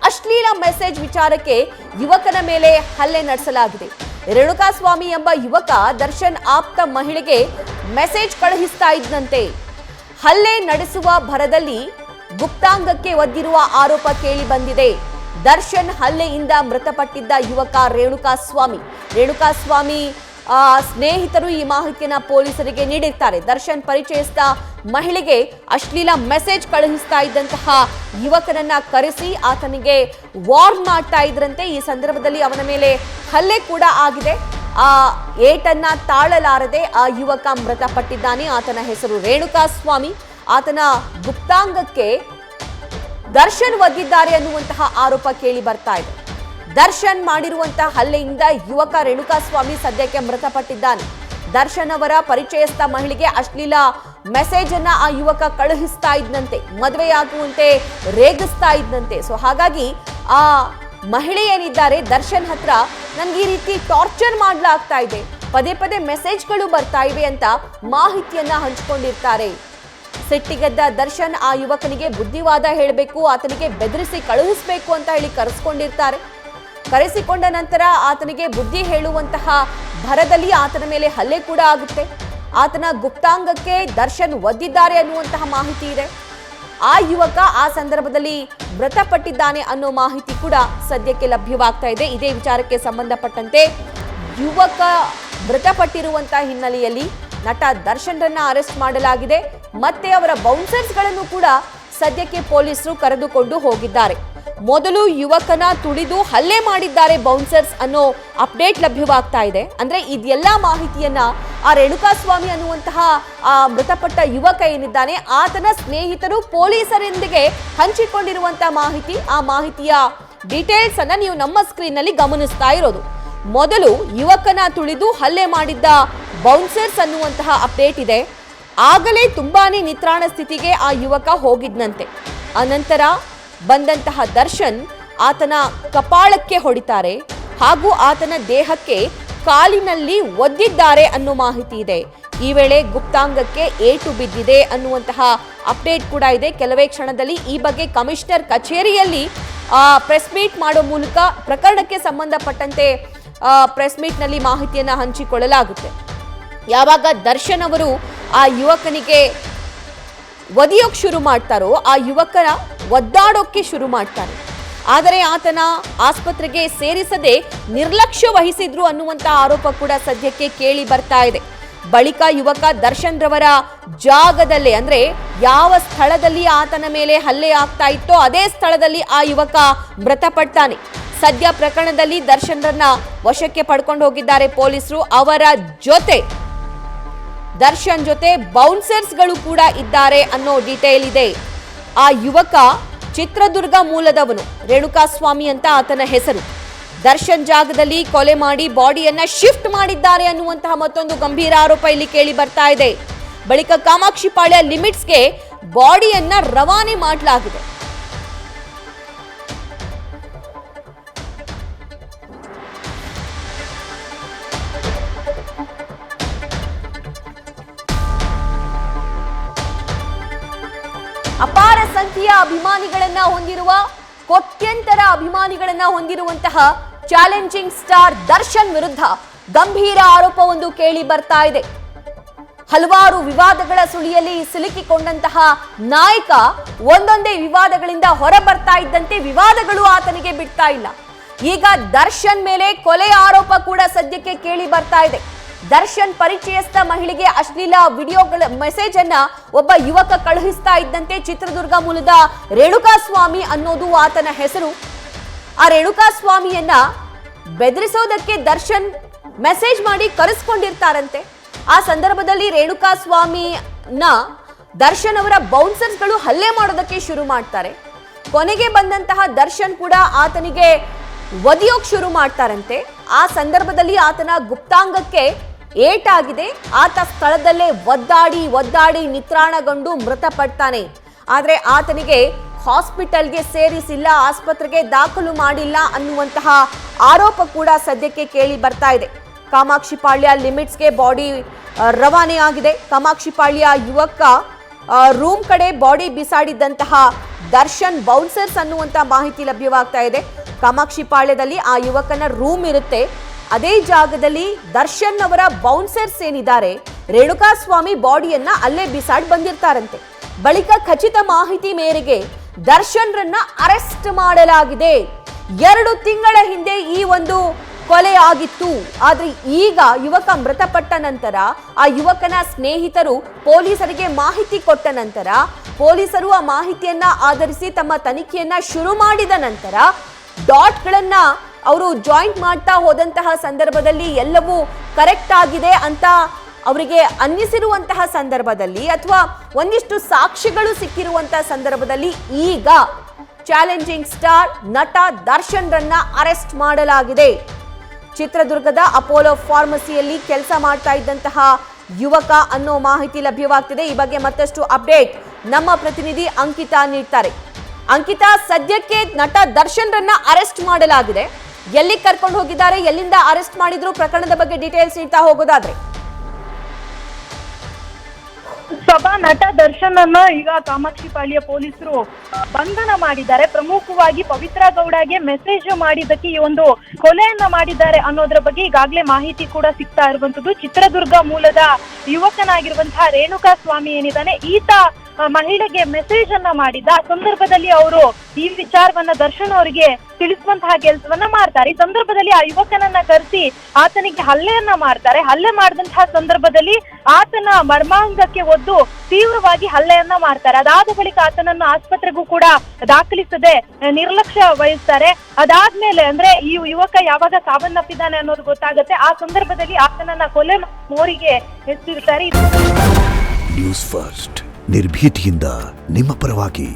ಅಶ್ಲೀಲ ಮೆಸೇಜ್ ವಿಚಾರಕ್ಕೆ ಯುವಕನ ಮೇಲೆ ಹಲ್ಲೆ ನಡೆಸಲಾಗಿದೆ. ರೇಣುಕಾಸ್ವಾಮಿ ಎಂಬ ಯುವಕ ದರ್ಶನ್ ಆಪ್ತ ಮಹಿಳೆಗೆ ಮೆಸೇಜ್ ಕಳುಹಿಸ್ತಾ ಇದ್ದಂತೆ ಹಲ್ಲೆ ನಡೆಸುವ ಭರದಲ್ಲಿ ಗುಪ್ತಾಂಗಕ್ಕೆ ಒದ್ದಿರುವ ಆರೋಪ ಕೇಳಿ ಬಂದಿದೆ. ದರ್ಶನ್ ಹಲ್ಲೆಯಿಂದ ಮೃತಪಟ್ಟಿದ್ದ ಯುವಕ ರೇಣುಕಾಸ್ವಾಮಿ ಸ್ನೇಹಿತರು ಈ ಮಾಹಿತಿಯನ್ನ ಪೊಲೀಸರಿಗೆ ನೀಡಿರ್ತಾರೆ. ದರ್ಶನ್ ಪರಿಚಯಸ್ಥ ಮಹಿಳೆಗೆ ಅಶ್ಲೀಲ ಮೆಸೇಜ್ ಕಳುಹಿಸ್ತಾ ಇದ್ದಂತಹ ಯುವಕನನ್ನ ಕರೆಸಿ ಆತನಿಗೆ ವಾರ್ನ್ ಮಾಡ್ತಾ ಇದ್ರಂತೆ. ಈ ಸಂದರ್ಭದಲ್ಲಿ ಅವನ ಮೇಲೆ ಹಲ್ಲೆ ಕೂಡ ಆಗಿದೆ. ಆ ಏಟನ್ನ ತಾಳಲಾರದೆ ಆ ಯುವಕ ಮೃತಪಟ್ಟಿದ್ದಾನೆ. ಆತನ ಹೆಸರು ರೇಣುಕಾಸ್ವಾಮಿ. ಆತನ ಗುಪ್ತಾಂಗಕ್ಕೆ ದರ್ಶನ್ ಒದ್ದಿದ್ದಾರೆ ಅನ್ನುವಂತಹ ಆರೋಪ ಕೇಳಿ ಬರ್ತಾ ಇದೆ. ದರ್ಶನ್ ಮಾಡಿರುವಂತಹ ಹಲ್ಲೆಯಿಂದ ಯುವಕ ರೇಣುಕಾಸ್ವಾಮಿ ಸದ್ಯಕ್ಕೆ ಮೃತಪಟ್ಟಿದ್ದಾನೆ. ದರ್ಶನ್ ಅವರ ಪರಿಚಯಸ್ಥ ಮಹಿಳೆಗೆ ಅಶ್ಲೀಲ ಮೆಸೇಜ್ ಅನ್ನ ಆ ಯುವಕ ಕಳುಹಿಸ್ತಾ ಇದ್ದಂತೆ, ಮದುವೆಯಾಗುವಂತೆ ರೇಗಿಸ್ತಾ ಇದ್ದಂತೆ. ಸೊ ಹಾಗಾಗಿ ಆ ಮಹಿಳೆ ಏನಿದ್ದಾರೆ ದರ್ಶನ್ ಹತ್ರ ನನ್ಗೆ ಈ ರೀತಿ ಟಾರ್ಚರ್ ಮಾಡ್ಲಾಗ್ತಾ ಇದೆ, ಪದೇ ಪದೇ ಮೆಸೇಜ್ಗಳು ಬರ್ತಾ ಇವೆ ಅಂತ ಮಾಹಿತಿಯನ್ನ ಹಂಚಿಕೊಂಡಿರ್ತಾರೆ. ಸಿಟ್ಟಿಗೆದ್ದ ದರ್ಶನ್ ಆ ಯುವಕನಿಗೆ ಬುದ್ಧಿವಾದ ಹೇಳಬೇಕು, ಆತನಿಗೆ ಬೆದರಿಸಿ ಕಳುಹಿಸಬೇಕು ಅಂತ ಹೇಳಿ ಕರೆಸಿಕೊಂಡಿರ್ತಾರೆ. ಕರೆಸಿಕೊಂಡ ನಂತರ ಆತನಿಗೆ ಬುದ್ಧಿ ಹೇಳುವಂತಹ ಭರದಲ್ಲಿ ಆತನ ಮೇಲೆ ಹಲ್ಲೆ ಕೂಡ ಆಗುತ್ತೆ. ಆತನ ಗುಪ್ತಾಂಗಕ್ಕೆ ದರ್ಶನ್ ಒದ್ದಿದ್ದಾರೆ ಅನ್ನುವಂತಹ ಮಾಹಿತಿ ಇದೆ. ಆ ಯುವಕ ಆ ಸಂದರ್ಭದಲ್ಲಿ ಮೃತಪಟ್ಟಿದ್ದಾನೆ ಅನ್ನೋ ಮಾಹಿತಿ ಕೂಡ ಸದ್ಯಕ್ಕೆ ಲಭ್ಯವಾಗ್ತಾ ಇದೆ. ಇದೇ ವಿಚಾರಕ್ಕೆ ಸಂಬಂಧಪಟ್ಟಂತೆ ಯುವಕ ಮೃತಪಟ್ಟಿರುವಂತಹ ಹಿನ್ನೆಲೆಯಲ್ಲಿ ನಟ ದರ್ಶನ್ರನ್ನ ಅರೆಸ್ಟ್ ಮಾಡಲಾಗಿದೆ. ಮತ್ತೆ ಅವರ ಬೌನ್ಸರ್ಸ್ಗಳನ್ನು ಕೂಡ ಸದ್ಯಕ್ಕೆ ಪೊಲೀಸರು ಕರೆದುಕೊಂಡು ಹೋಗಿದ್ದಾರೆ. ಮೊದಲು ಯುವಕನ ತುಳಿದು ಹಲ್ಲೆ ಮಾಡಿದ್ದಾರೆ ಬೌನ್ಸರ್ಸ್ ಅನ್ನೋ ಅಪ್ಡೇಟ್ ಲಭ್ಯವಾಗ್ತಾ ಇದೆ. ಅಂದ್ರೆ ಇದೆಲ್ಲ ಮಾಹಿತಿಯನ್ನ ಆ ರೇಣುಕಾಸ್ವಾಮಿ ಅನ್ನುವಂತಹ ಆ ಮೃತಪಟ್ಟ ಯುವಕ ಏನಿದ್ದಾನೆ ಆತನ ಸ್ನೇಹಿತರು ಪೊಲೀಸರೊಂದಿಗೆ ಹಂಚಿಕೊಂಡಿರುವಂತಹ ಮಾಹಿತಿ. ಆ ಮಾಹಿತಿಯ ಡೀಟೇಲ್ಸ್ ಅನ್ನ ನೀವು ನಮ್ಮ ಸ್ಕ್ರೀನ್ ನಲ್ಲಿ ಗಮನಿಸ್ತಾ ಇರೋದು. ಮೊದಲು ಯುವಕನ ತುಳಿದು ಹಲ್ಲೆ ಮಾಡಿದ್ದ ಬೌನ್ಸರ್ಸ್ ಅನ್ನುವಂತಹ ಅಪ್ಡೇಟ್ ಇದೆ. ಆಗಲೇ ತುಂಬಾನೇ ನಿತ್ರಾಣ ಸ್ಥಿತಿಗೆ ಆ ಯುವಕ ಹೋಗಿದ್ನಂತೆ. ಅನಂತರ ಬಂದಂತಹ ದರ್ಶನ್ ಆತನ ಕಪಾಳಕ್ಕೆ ಹೊಡಿತಾರೆ ಹಾಗೂ ಆತನ ದೇಹಕ್ಕೆ ಕಾಲಿನಲ್ಲಿ ಒದ್ದಿದ್ದಾರೆ ಅನ್ನೋ ಮಾಹಿತಿ ಇದೆ. ಈ ವೇಳೆ ಗುಪ್ತಾಂಗಕ್ಕೆ ಏಟು ಬಿದ್ದಿದೆ ಅನ್ನುವಂತಹ ಅಪ್ಡೇಟ್ ಕೂಡ ಇದೆ. ಕೆಲವೇ ಕ್ಷಣದಲ್ಲಿ ಈ ಬಗ್ಗೆ ಕಮಿಷನರ್ ಕಚೇರಿಯಲ್ಲಿ ಪ್ರೆಸ್ ಮೀಟ್ ಮಾಡೋ ಮೂಲಕ ಪ್ರಕರಣಕ್ಕೆ ಸಂಬಂಧಪಟ್ಟಂತೆ ಪ್ರೆಸ್ ಮೀಟ್ ನಲ್ಲಿ ಮಾಹಿತಿಯನ್ನ ಹಂಚಿಕೊಳ್ಳಲಾಗುತ್ತೆ. ಯಾವಾಗ ದರ್ಶನ್ ಅವರು ಆ ಯುವಕನಿಗೆ ಒದಿಯೋಕ್ ಶುರು ಮಾಡ್ತಾರೋ ಆ ಯುವಕನ ಒದ್ದಾಡೋಕ್ಕೆ ಶುರು ಮಾಡ್ತಾನೆ. ಆದರೆ ಆತನ ಆಸ್ಪತ್ರೆಗೆ ಸೇರಿಸದೆ ನಿರ್ಲಕ್ಷ್ಯ ವಹಿಸಿದ್ರು ಅನ್ನುವಂತ ಆರೋಪ ಕೂಡ ಸದ್ಯಕ್ಕೆ ಕೇಳಿ ಬರ್ತಾ ಇದೆ. ಬಳಿಕ ಯುವಕ ದರ್ಶನ್ ರವರ ಜಾಗದಲ್ಲೇ ಅಂದ್ರೆ ಯಾವ ಸ್ಥಳದಲ್ಲಿ ಆತನ ಮೇಲೆ ಹಲ್ಲೆ ಆಗ್ತಾ ಇತ್ತೋ ಅದೇ ಸ್ಥಳದಲ್ಲಿ ಆ ಯುವಕ ಮೃತಪಡ್ತಾನೆ. ಸದ್ಯ ಪ್ರಕರಣದಲ್ಲಿ ದರ್ಶನ್ ರನ್ನ ವಶಕ್ಕೆ ಪಡ್ಕೊಂಡು ಹೋಗಿದ್ದಾರೆ ಪೊಲೀಸರು. ಅವರ ಜೊತೆ ದರ್ಶನ್ ಜೊತೆ ಬೌನ್ಸರ್ಸ್ಗಳು ಕೂಡ ಇದ್ದಾರೆ ಅನ್ನೋ ಡೀಟೇಲ್ ಇದೆ. ಆ ಯುವಕ ಚಿತ್ರದುರ್ಗ ಮೂಲದವನು, ರೇಣುಕಾಸ್ವಾಮಿ ಅಂತ ಆತನ ಹೆಸರು. ದರ್ಶನ್ ಜಾಗದಲ್ಲಿ ಕೊಲೆ ಮಾಡಿ ಬಾಡಿಯನ್ನ ಶಿಫ್ಟ್ ಮಾಡಿದ್ದಾರೆ ಅನ್ನುವಂತಹ ಮತ್ತೊಂದು ಗಂಭೀರ ಆರೋಪ ಇಲ್ಲಿ ಕೇಳಿ ಬರ್ತಾ ಇದೆ. ಬಳಿಕ ಕಾಮಾಕ್ಷಿಪಾಳ್ಯ ಲಿಮಿಟ್ಸ್ಗೆ ಬಾಡಿಯನ್ನ ರವಾನೆ ಮಾಡಲಾಗಿದೆ. ಅಪಾರ ಸಂಖ್ಯೆಯ ಅಭಿಮಾನಿಗಳನ್ನ ಹೊಂದಿರುವ ಕೋಟ್ಯಂತರ ಅಭಿಮಾನಿಗಳನ್ನ ಹೊಂದಿರುವಂತಹ ಚಾಲೆಂಜಿಂಗ್ ಸ್ಟಾರ್ ದರ್ಶನ್ ವಿರುದ್ಧ ಗಂಭೀರ ಆರೋಪವೊಂದು ಕೇಳಿ ಬರ್ತಾ ಇದೆ. ಹಲವಾರು ವಿವಾದಗಳ ಸುಳಿಯಲ್ಲಿ ಸಿಲುಕಿಕೊಂಡಂತಹ ನಾಯಕ ಒಂದೊಂದೇ ವಿವಾದಗಳಿಂದ ಹೊರ ಬರ್ತಾ ಇದ್ದಂತೆ ವಿವಾದಗಳು ಆತನಿಗೆ ಬಿಡ್ತಾ ಇಲ್ಲ. ಈಗ ದರ್ಶನ್ ಮೇಲೆ ಕೊಲೆ ಆರೋಪ ಕೂಡ ಸದ್ಯಕ್ಕೆ ಕೇಳಿ ಬರ್ತಾ ಇದೆ. ದರ್ಶನ್ ಪರಿಚಯಸ್ಥ ಮಹಿಳೆಗೆ ಅಶ್ಲೀಲ ವಿಡಿಯೋಗಳ ಮೆಸೇಜ್ ಅನ್ನ ಒಬ್ಬ ಯುವಕ ಕಳುಹಿಸ್ತಾ ಇದ್ದಂತೆ ಚಿತ್ರದುರ್ಗ ಮೂಲದ ರೇಣುಕಾಸ್ವಾಮಿ ಅನ್ನೋದು ಆತನ ಹೆಸರು. ಆ ರೇಣುಕಾಸ್ವಾಮಿಯನ್ನ ಬೆದರಿಸೋದಕ್ಕೆ ದರ್ಶನ್ ಮೆಸೇಜ್ ಮಾಡಿ ಕರೆಸ್ಕೊಂಡಿರ್ತಾರಂತೆ. ಆ ಸಂದರ್ಭದಲ್ಲಿ ರೇಣುಕಾಸ್ವಾಮಿನ ದರ್ಶನ್ ಅವರ ಬೌನ್ಸರ್ಸ್ಗಳು ಹಲ್ಲೆ ಮಾಡೋದಕ್ಕೆ ಶುರು ಮಾಡ್ತಾರೆ. ಕೊನೆಗೆ ಬಂದಂತಹ ದರ್ಶನ್ ಕೂಡ ಆತನಿಗೆ ಒದಿಯೋಕ್ ಶುರು ಮಾಡ್ತಾರಂತೆ. ಆ ಸಂದರ್ಭದಲ್ಲಿ ಆತನ ಗುಪ್ತಾಂಗಕ್ಕೆ ಏಟಾಗಿದೆ. ಆತ ಸ್ಥಳದಲ್ಲೇ ಒದ್ದಾಡಿ ನಿತ್ರಾಣಗೊಂಡು ಮೃತಪಡ್ತಾನೆ. ಆದ್ರೆ ಆತನಿಗೆ ಹಾಸ್ಪಿಟಲ್ಗೆ ಸೇರಿಸಿಲ್ಲ, ಆಸ್ಪತ್ರೆಗೆ ದಾಖಲು ಮಾಡಿಲ್ಲ ಅನ್ನುವಂತಹ ಆರೋಪ ಕೂಡ ಸದ್ಯಕ್ಕೆ ಕೇಳಿ ಬರ್ತಾ ಇದೆ. ಕಾಮಾಕ್ಷಿಪಾಳ್ಯ ಲಿಮಿಟ್ಸ್ಗೆ ಬಾಡಿ ರವಾನೆ ಆಗಿದೆ. ಕಾಮಾಕ್ಷಿಪಾಳ್ಯ ಯುವಕ ರೂಮ್ ಕಡೆ ಬಾಡಿ ಬಿಸಾಡಿದಂತಹ ದರ್ಶನ್ ಬೌನ್ಸರ್ಸ್ ಅನ್ನುವಂತ ಮಾಹಿತಿ ಲಭ್ಯವಾಗ್ತಾ ಇದೆ. ಕಾಮಾಕ್ಷಿ ಪಾಳ್ಯದಲ್ಲಿ ಆ ಯುವಕನ ರೂಮ್ ಇರುತ್ತೆ. ಅದೇ ಜಾಗದಲ್ಲಿ ದರ್ಶನ್ ಅವರ ಬೌನ್ಸರ್ಸ್ ಏನಿದ್ದಾರೆ ರೇಣುಕಾಸ್ವಾಮಿ ಬಾಡಿಯನ್ನ ಅಲ್ಲೇ ಬಿಸಾಡ್ ಬಂದಿರ್ತಾರಂತೆ. ಬಳಿಕ ಖಚಿತ ಮಾಹಿತಿ ಮೇರೆಗೆ ದರ್ಶನ್ರನ್ನ ಅರೆಸ್ಟ್ ಮಾಡಲಾಗಿದೆ. 2 ತಿಂಗಳ ಹಿಂದೆ ಈ ಒಂದು ಕೊಲೆ ಆಗಿತ್ತು. ಆದ್ರೆ ಈಗ ಯುವಕ ಮೃತಪಟ್ಟ ನಂತರ ಆ ಯುವಕನ ಸ್ನೇಹಿತರು ಪೊಲೀಸರಿಗೆ ಮಾಹಿತಿ ಕೊಟ್ಟ ನಂತರ ಪೊಲೀಸರು ಆ ಮಾಹಿತಿಯನ್ನ ಆಧರಿಸಿ ತಮ್ಮ ತನಿಖೆಯನ್ನ ಶುರು ಮಾಡಿದ ನಂತರ ಡಾಟ್ಗಳನ್ನ ಅವರು ಜಾಯಿಂಟ್ ಮಾಡ್ತಾ ಹೋದಂತಹ ಸಂದರ್ಭದಲ್ಲಿ ಎಲ್ಲವೂ ಕರೆಕ್ಟ್ ಆಗಿದೆ ಅಂತ ಅವರಿಗೆ ಅನ್ನಿಸಿರುವಂತಹ ಸಂದರ್ಭದಲ್ಲಿ ಅಥವಾ ಒಂದಿಷ್ಟು ಸಾಕ್ಷಿಗಳು ಸಿಕ್ಕಿರುವಂತಹ ಸಂದರ್ಭದಲ್ಲಿ ಈಗ ಚಾಲೆಂಜಿಂಗ್ ಸ್ಟಾರ್ ನಟ ದರ್ಶನ್ ರನ್ನ ಅರೆಸ್ಟ್ ಮಾಡಲಾಗಿದೆ. ಚಿತ್ರದುರ್ಗದ ಅಪೋಲೋ ಫಾರ್ಮಸಿಯಲ್ಲಿ ಕೆಲಸ ಮಾಡ್ತಾ ಇದ್ದಂತಹ ಯುವಕ ಅನ್ನೋ ಮಾಹಿತಿ ಲಭ್ಯವಾಗ್ತಿದೆ. ಈ ಬಗ್ಗೆ ಮತ್ತಷ್ಟು ಅಪ್ಡೇಟ್ ನಮ್ಮ ಪ್ರತಿನಿಧಿ ಅಂಕಿತಾ ನೀಡ್ತಾರೆ. ಅಂಕಿತಾ, ಸದ್ಯಕ್ಕೆ ನಟ ದರ್ಶನ್ ರನ್ನ ಅರೆಸ್ಟ್ ಮಾಡಲಾಗಿದೆ. ಎಲ್ಲಿ ಕರ್ಕೊಂಡು ಹೋಗಿದ್ದಾರೆ, ಎಲ್ಲಿಂದ ಅರೆಸ್ಟ್ ಮಾಡಿದ್ರು, ಪ್ರಕರಣದ ಬಗ್ಗೆ ಡೀಟೇಲ್ಸ್ ನೀಡ್ತಾ ಹೋಗೋದಾದ್ರೆ? ಸಭಾ ನಟ ದರ್ಶನ್ ಅನ್ನ ಈಗ ಕಾಮಾಕ್ಷಿ ಪಾಳ್ಯ ಪೊಲೀಸರು ಬಂಧನ ಮಾಡಿದ್ದಾರೆ. ಪ್ರಮುಖವಾಗಿ ಪವಿತ್ರ ಗೌಡಗೆ ಮೆಸೇಜ್ ಮಾಡಿದ್ದಕ್ಕೆ ಈ ಒಂದು ಕೊಲೆಯನ್ನ ಮಾಡಿದ್ದಾರೆ ಅನ್ನೋದ್ರ ಬಗ್ಗೆ ಈಗಾಗಲೇ ಮಾಹಿತಿ ಕೂಡ ಸಿಗ್ತಾ ಇರುವಂತದ್ದು. ಚಿತ್ರದುರ್ಗ ಮೂಲದ ಯುವಕನಾಗಿರುವಂತಹ ರೇಣುಕಾಸ್ವಾಮಿ ಏನಿದ್ದಾನೆ, ಈತ ಮಹಿಳೆಗೆ ಮೆಸೇಜ್ ಅನ್ನ ಮಾಡಿದ್ದ ಸಂದರ್ಭದಲ್ಲಿ ಅವರು ಈ ವಿಚಾರವನ್ನ ದರ್ಶನ್ ಅವರಿಗೆ ತಿಳಿಸುವಂತಹ ಕೆಲಸವನ್ನ ಮಾಡ್ತಾರೆ. ಈ ಸಂದರ್ಭದಲ್ಲಿ ಆ ಯುವಕನನ್ನ ಕರೆಸಿ ಆತನಿಗೆ ಹಲ್ಲೆಯನ್ನ ಮಾಡ್ತಾರೆ. ಹಲ್ಲೆ ಮಾಡಿದಂತಹ ಸಂದರ್ಭದಲ್ಲಿ ಆತನ ಮರ್ಮಾಂಗಕ್ಕೆ ಒದ್ದು ತೀವ್ರವಾಗಿ ಹಲ್ಲೆಯನ್ನ ಮಾಡ್ತಾರೆ. ಅದಾದ ಬಳಿಕ ಆತನನ್ನು ಆಸ್ಪತ್ರೆಗೂ ಕೂಡ ದಾಖಲಿಸದೆ ನಿರ್ಲಕ್ಷ್ಯ ವಹಿಸ್ತಾರೆ. ಅದಾದ್ಮೇಲೆ ಅಂದ್ರೆ ಈ ಯುವಕ ಯಾವಾಗ ಸಾವನ್ನಪ್ಪಿದ್ದಾನೆ ಅನ್ನೋದು ಗೊತ್ತಾಗುತ್ತೆ. ಆ ಸಂದರ್ಭದಲ್ಲಿ ಆತನನ್ನ ಕೊಲೆ ಮೋರಿಗೆ ಎಸೆದಿರ್ತಾರೆ. ನ್ಯೂಸ್ ಫಸ್ಟ್ ನಿರ್ಭೀತಿಯಿಂದ ನಿಮ್ಮ ಪರವಾಗಿ.